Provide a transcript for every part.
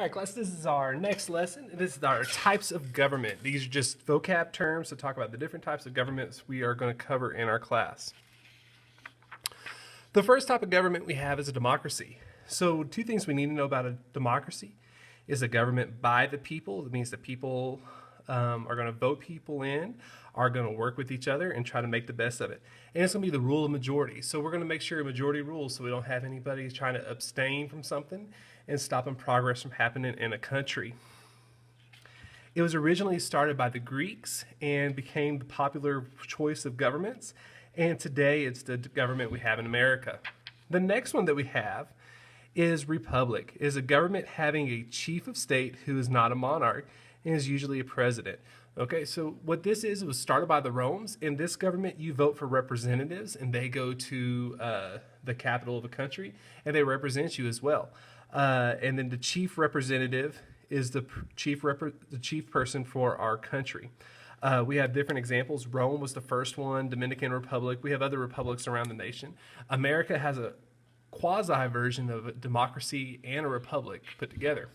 All right, class, this is our next lesson. This is our types of government. These are just vocab terms to talk about the different types of governments we are going to cover in our class. The first type of government we have is a democracy. So two things we need to know about a democracy is a government by the people. That means the people are going to vote people in, are going to work with each other and try to make the best of it. And it's going to be the rule of majority. So we're going to make sure a majority rules so we don't have anybody trying to abstain from something and stopping progress from happening in a country. It was originally started by the Greeks and became the popular choice of governments. And today it's the government we have in America. The next one that we have is republic. It is a government having a chief of state who is not a monarch and is usually a president. Okay, so what this is, it was started by the Romans. In this government, you vote for representatives, and they go to the capital of a country, and they represent you as well. And then the chief representative is the chief person for our country. We have different examples. Rome was the first one, Dominican Republic. We have other republics around the nation. America has a quasi version of a democracy and a republic put together.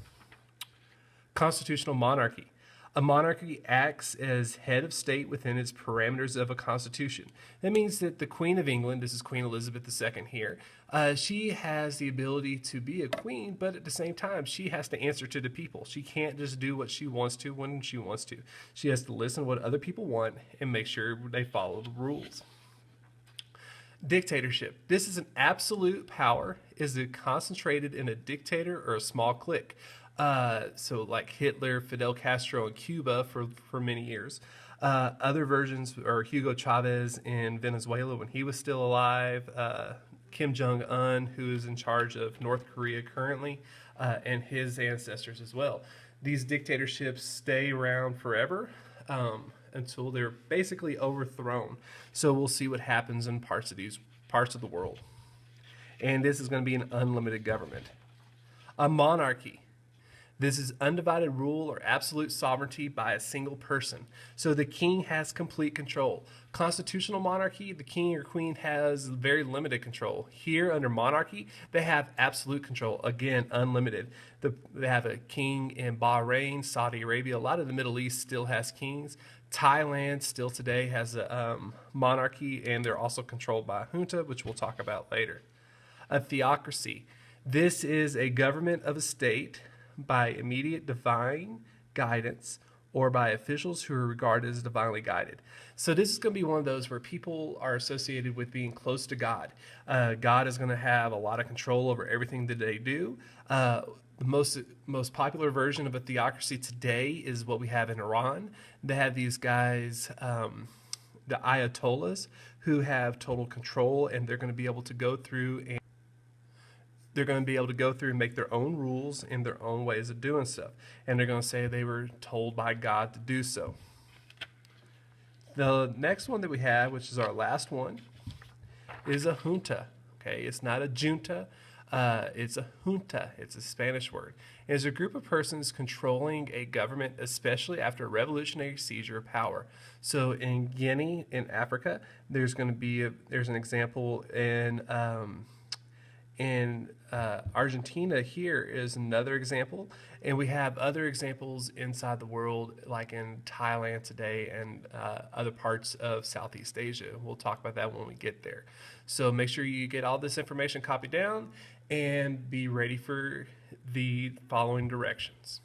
Constitutional monarchy. A monarchy acts as head of state within its parameters of a constitution. That means that the Queen of England, this is Queen Elizabeth II here, she has the ability to be a queen, but at the same time, she has to answer to the people. She can't just do what she wants to when she wants to. She has to listen to what other people want and make sure they follow the rules. Dictatorship. This is an absolute power. Is it concentrated in a dictator or a small clique? So like Hitler, Fidel Castro in Cuba for many years. Other versions are Hugo Chavez in Venezuela when he was still alive. Kim Jong-un, who is in charge of North Korea currently, and his ancestors as well. These dictatorships stay around forever until they're basically overthrown. So we'll see what happens in parts of the world. And this is going to be an unlimited government. A monarchy. This is undivided rule or absolute sovereignty by a single person. So the king has complete control. Constitutional monarchy, the king or queen has very limited control. Here under monarchy, they have absolute control. Again, unlimited. They have a king in Bahrain, Saudi Arabia. A lot of the Middle East still has kings. Thailand still today has a monarchy, and they're also controlled by a junta, which we'll talk about later. A theocracy. This is a government of a state by immediate divine guidance or by officials who are regarded as divinely guided. So this is going to be one of those where people are associated with being close to God. God is going to have a lot of control over everything that they do. The most popular version of a theocracy today is what we have in Iran. They have these guys, the Ayatollahs, who have total control, and they're going to be able to go through and make their own rules and their own ways of doing stuff. And they're going to say they were told by God to do so. The next one that we have, which is our last one, is a junta. Okay, it's not a junta. It's a junta. It's a Spanish word. It's a group of persons controlling a government, especially after a revolutionary seizure of power. So in Guinea, in Africa, there's an example in Argentina here is another example, and we have other examples inside the world, like in Thailand today and other parts of Southeast Asia. We'll talk about that when we get there. So make sure you get all this information copied down and be ready for the following directions.